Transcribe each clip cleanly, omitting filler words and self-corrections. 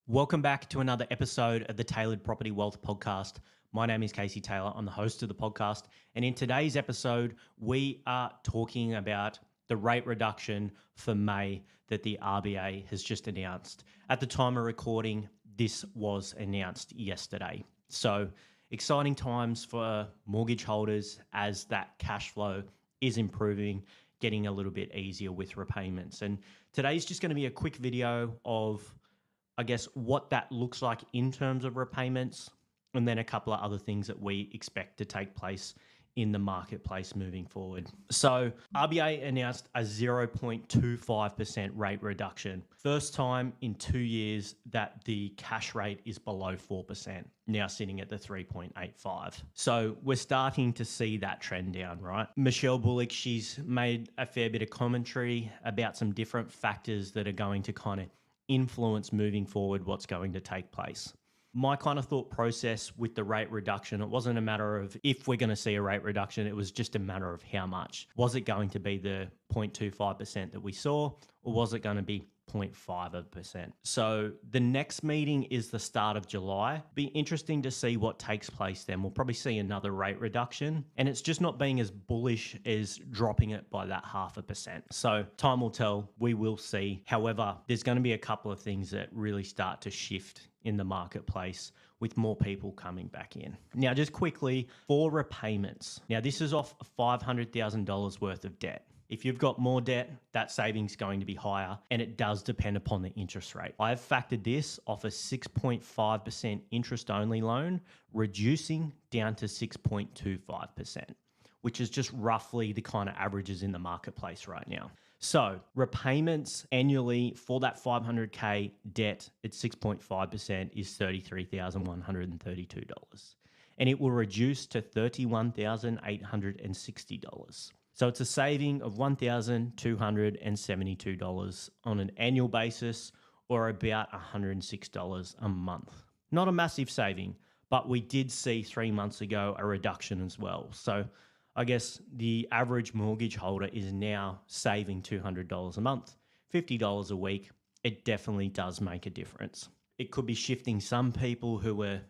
Welcome back to another episode of the Tailored Property Wealth Podcast. My name is Casey Taylor. I'm the host of the podcast. And in today's episode, we are talking about the rate reduction for May that the RBA has just announced. At the time of recording, this was announced yesterday. So exciting times for mortgage holders as that cash flow is improving, getting a little bit easier with repayments. And today's just going to be a quick video of what that looks like in terms of repayments, and then a couple of other things that we expect to take place in the marketplace moving forward. So RBA announced a 0.25% rate reduction. First time in 2 years that the cash rate is below 4%, now sitting at the 3.85. So we're starting to see that trend down, right? Michelle Bullock, she's made a fair bit of commentary about some different factors that are going to kind of influence moving forward what's going to take place. My kind of thought process with the rate reduction, it wasn't a matter of if we're going to see a rate reduction, it was just a matter of how much. Was it going to be the 0.25% that we saw, or was it going to be 0.5%? So the next meeting is the start of July. Be interesting to see what takes place then. We'll probably see another rate reduction, and it's just not being as bullish as dropping it by that 0.5%. So time will tell. We will see. However, there's going to be a couple of things that really start to shift in the marketplace with more people coming back in. Now, just quickly, for repayments. Now, this is off $500,000 worth of debt. If you've got more debt, that savings is going to be higher, and it does depend upon the interest rate. I've factored this off a 6.5% interest-only loan, reducing down to 6.25%, which is just roughly the kind of averages in the marketplace right now. So repayments annually for that $500K debt at 6.5% is $33,132, and it will reduce to $31,860. So it's a saving of $1,272 on an annual basis, or about $106 a month. Not a massive saving, but we did see 3 months ago a reduction as well. So I guess the average mortgage holder is now saving $200 a month, $50 a week. It definitely does make a difference. It could be shifting some people who were,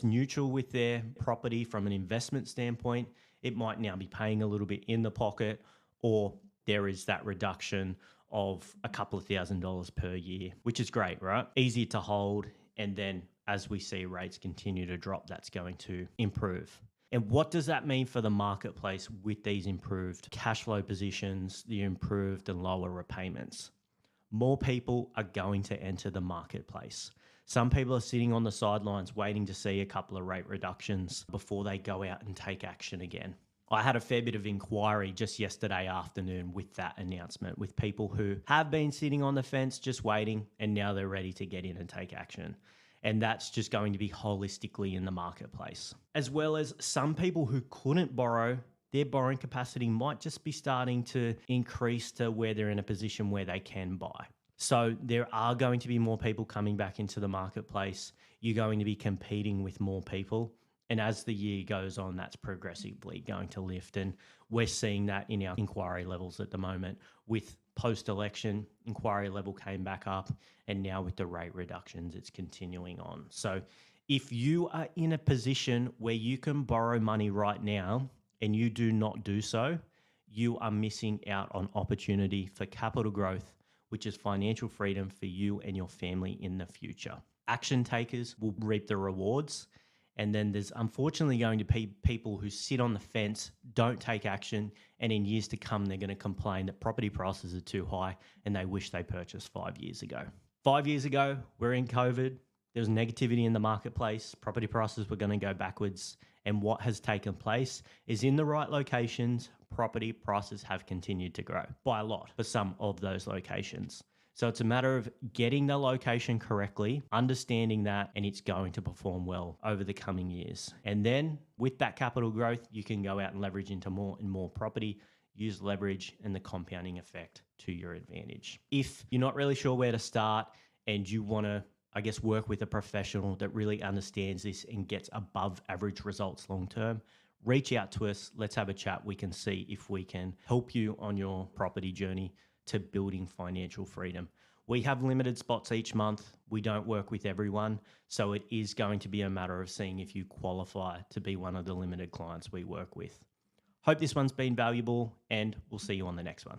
neutral with their property from an investment standpoint. It might now be paying a little bit in the pocket, or there is that reduction of a couple of $1,000s per year, which is great, right? Easier to hold. And then as we see rates continue to drop, that's going to improve. And what does that mean for the marketplace with these improved cash flow positions, the improved and lower repayments? More people are going to enter the marketplace. Some people are sitting on the sidelines waiting to see a couple of rate reductions before they go out and take action again. I had a fair bit of inquiry just yesterday afternoon with that announcement, with people who have been sitting on the fence just waiting, and now they're ready to get in and take action. And that's just going to be holistically in the marketplace. As well as some people who couldn't borrow, their borrowing capacity might just be starting to increase to where they're in a position where they can buy. So there are going to be more people coming back into the marketplace. You're going to be competing with more people. And as the year goes on, that's progressively going to lift. And we're seeing that in our inquiry levels at the moment. With post-election, inquiry level came back up. And now with the rate reductions, it's continuing on. So if you are in a position where you can borrow money right now and you do not do so, you are missing out on opportunity for capital growth, which is financial freedom for you and your family in the future. Action takers will reap the rewards. And then there's unfortunately going to be people who sit on the fence, don't take action, and in years to come, they're going to complain that property prices are too high and they wish they purchased 5 years ago. 5 years ago, we're in COVID. There was negativity in the marketplace. Property prices were going to go backwards. And what has taken place is in the right locations, property prices have continued to grow by a lot for some of those locations. So it's a matter of getting the location correctly, understanding that, and it's going to perform well over the coming years. And then with that capital growth, you can go out and leverage into more and more property, use leverage and the compounding effect to your advantage. If you're not really sure where to start and you want to work with a professional that really understands this and gets above average results long term, reach out to us. Let's have a chat. We can see if we can help you on your property journey to building financial freedom. We have limited spots each month. We don't work with everyone. So it is going to be a matter of seeing if you qualify to be one of the limited clients we work with. Hope this one's been valuable, and we'll see you on the next one.